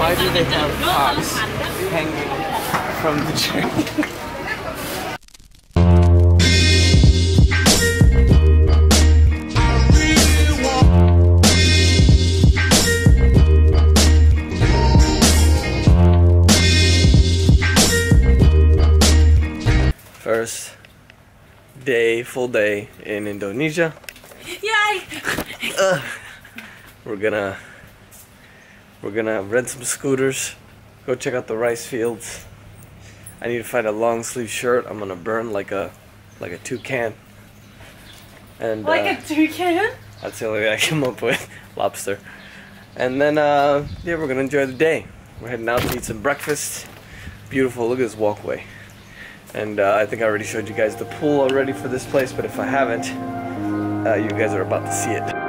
Why do they have cocks hanging from the tree? First day, full day in Indonesia. Yay! We're gonna rent some scooters, go check out the rice fields. I need to find a long sleeve shirt. I'm gonna burn like a toucan. And like a toucan? That's the only way I came up with. Lobster. And then yeah, we're gonna enjoy the day. We're heading out to eat some breakfast. Beautiful, look at this walkway. And I think I already showed you guys the pool already for this place, but if I haven't, you guys are about to see it.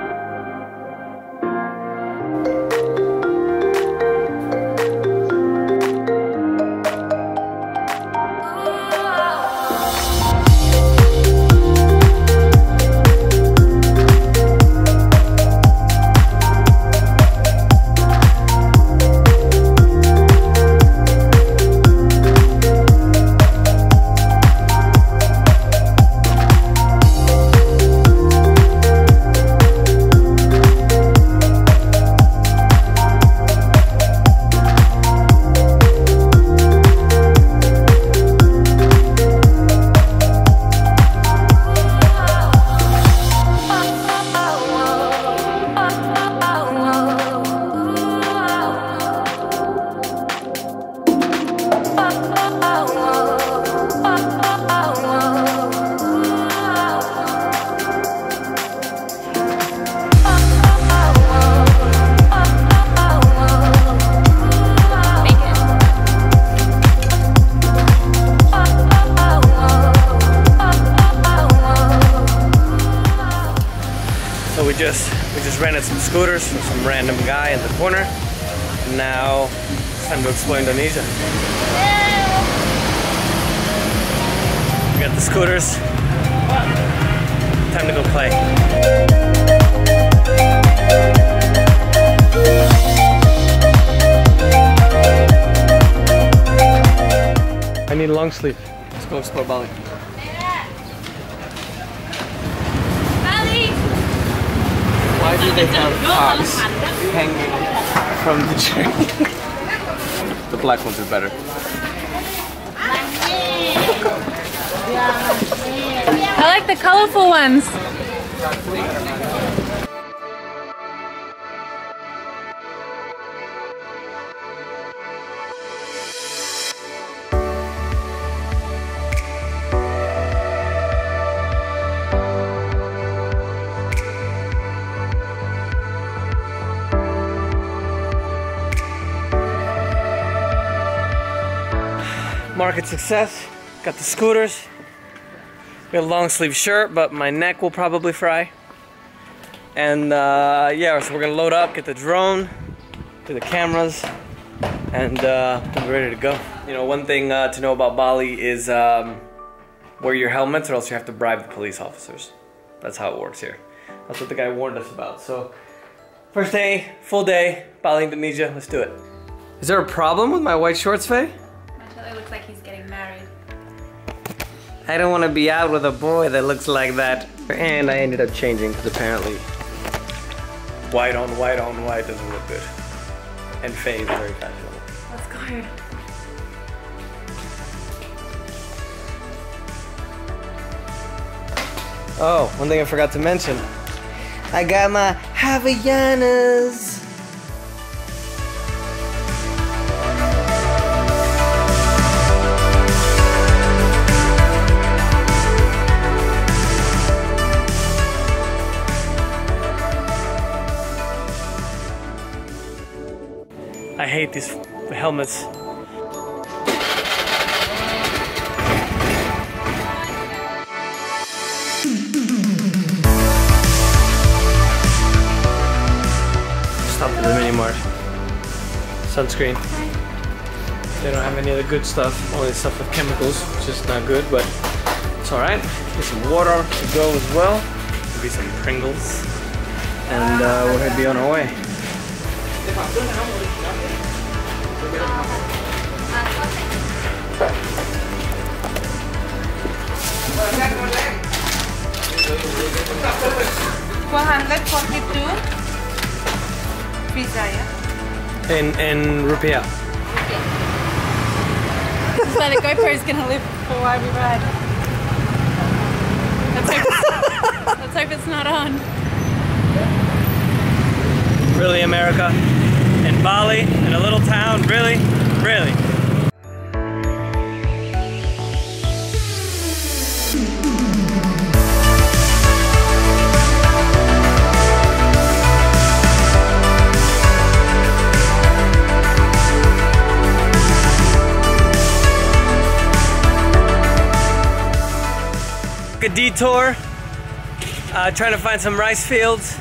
We just rented some scooters from some random guy in the corner. And now it's time to explore Indonesia. We got the scooters. Time to go play. I need a long sleeve. Let's go explore Bali. Why do they have cocks hanging from the tree? The black ones are better. I like the colorful ones. Market success. Got the scooters. Got a long sleeve shirt, but my neck will probably fry. And yeah, so we're gonna load up, get the drone, do the cameras, and we'll be ready to go. You know, one thing to know about Bali is wear your helmets or else you have to bribe the police officers. That's how it works here. That's what the guy warned us about. So, first day, full day, Bali, Indonesia. Let's do it. Is there a problem with my white shorts, Faye? Marcello looks like he's getting married. I don't want to be out with a boy that looks like that. And I ended up changing because apparently white on white on white doesn't look good. And Faye is very fashionable. Let's go. Oh, one thing I forgot to mention. I got my Havaianas. I hate these helmets. Stop at the mini mart. Sunscreen. They don't have any of the good stuff, only stuff with chemicals, which is not good, but it's alright. Get some water to go as well. Maybe some Pringles. And we're gonna be on our way. $442 pizza, yeah? In rupiah. So the GoPro is gonna live for while we ride. Let's hope it's not on. Really, America? In Bali, in a little town? Really? Really? A detour, trying to find some rice fields.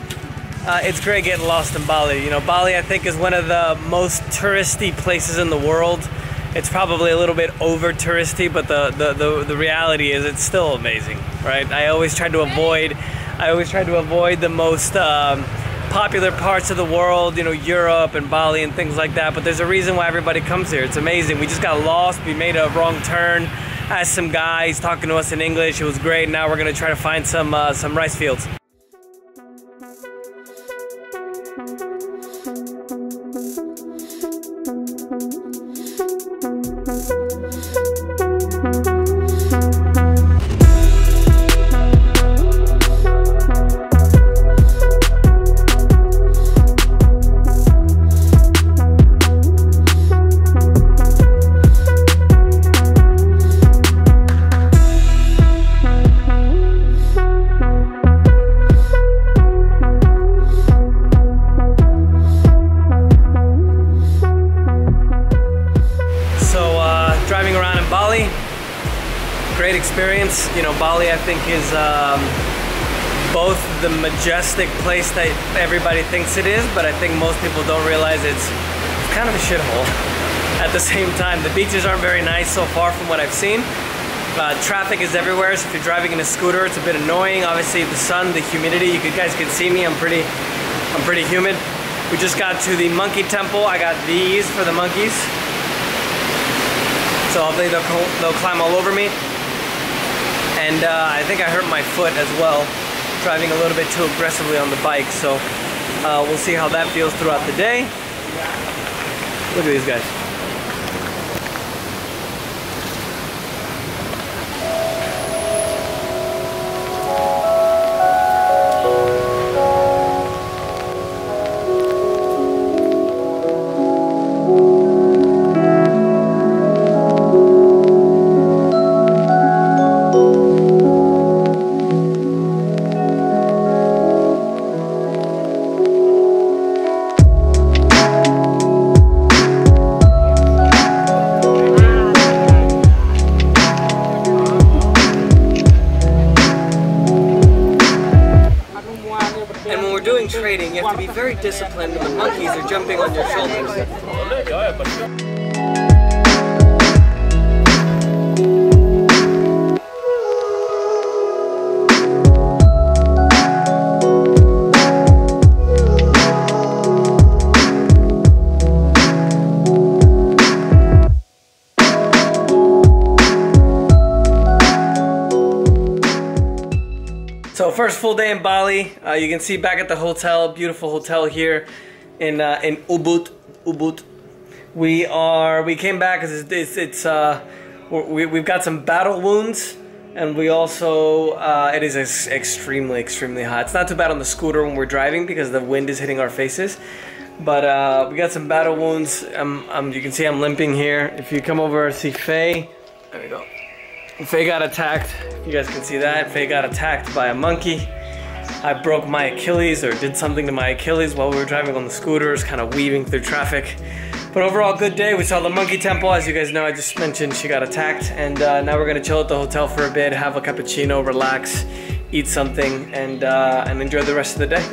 It's great getting lost in Bali. You know, Bali I think is one of the most touristy places in the world. It's probably a little bit over touristy, but the reality is it's still amazing, right? I always try to avoid the most popular parts of the world, you know, Europe and Bali and things like that, but there's a reason why everybody comes here. It's amazing. We just got lost, we made a wrong turn, asked some guys talking to us in English. It was great. Now we're gonna try to find some rice fields. Driving around in Bali, great experience. You know, Bali I think is both the majestic place that everybody thinks it is, but I think most people don't realize it's kind of a shithole at the same time. The beaches aren't very nice so far from what I've seen. Traffic is everywhere, so if you're driving in a scooter, it's a bit annoying. Obviously the sun, the humidity, you guys can see me, I'm pretty humid. We just got to the monkey temple. I got these for the monkeys. So hopefully they'll climb all over me. And I think I hurt my foot as well, driving a little bit too aggressively on the bike. So we'll see how that feels throughout the day. Look at these guys. And when we're doing trading, you have to be very disciplined when the monkeys are jumping on your shoulders. So first full day in Bali, you can see back at the hotel, beautiful hotel here in Ubud. We came back because we've got some battle wounds, and we also it is extremely hot. It's not too bad on the scooter when we're driving because the wind is hitting our faces, but we got some battle wounds. You can see I'm limping here. If you come over, see Faye. There we go. Faye got attacked. You guys can see that. Faye got attacked by a monkey. I broke my Achilles, or did something to my Achilles while we were driving on the scooters, kind of weaving through traffic. But overall, good day. We saw the monkey temple. As you guys know, I just mentioned she got attacked. And now we're gonna chill at the hotel for a bit, have a cappuccino, relax, eat something, and enjoy the rest of the day.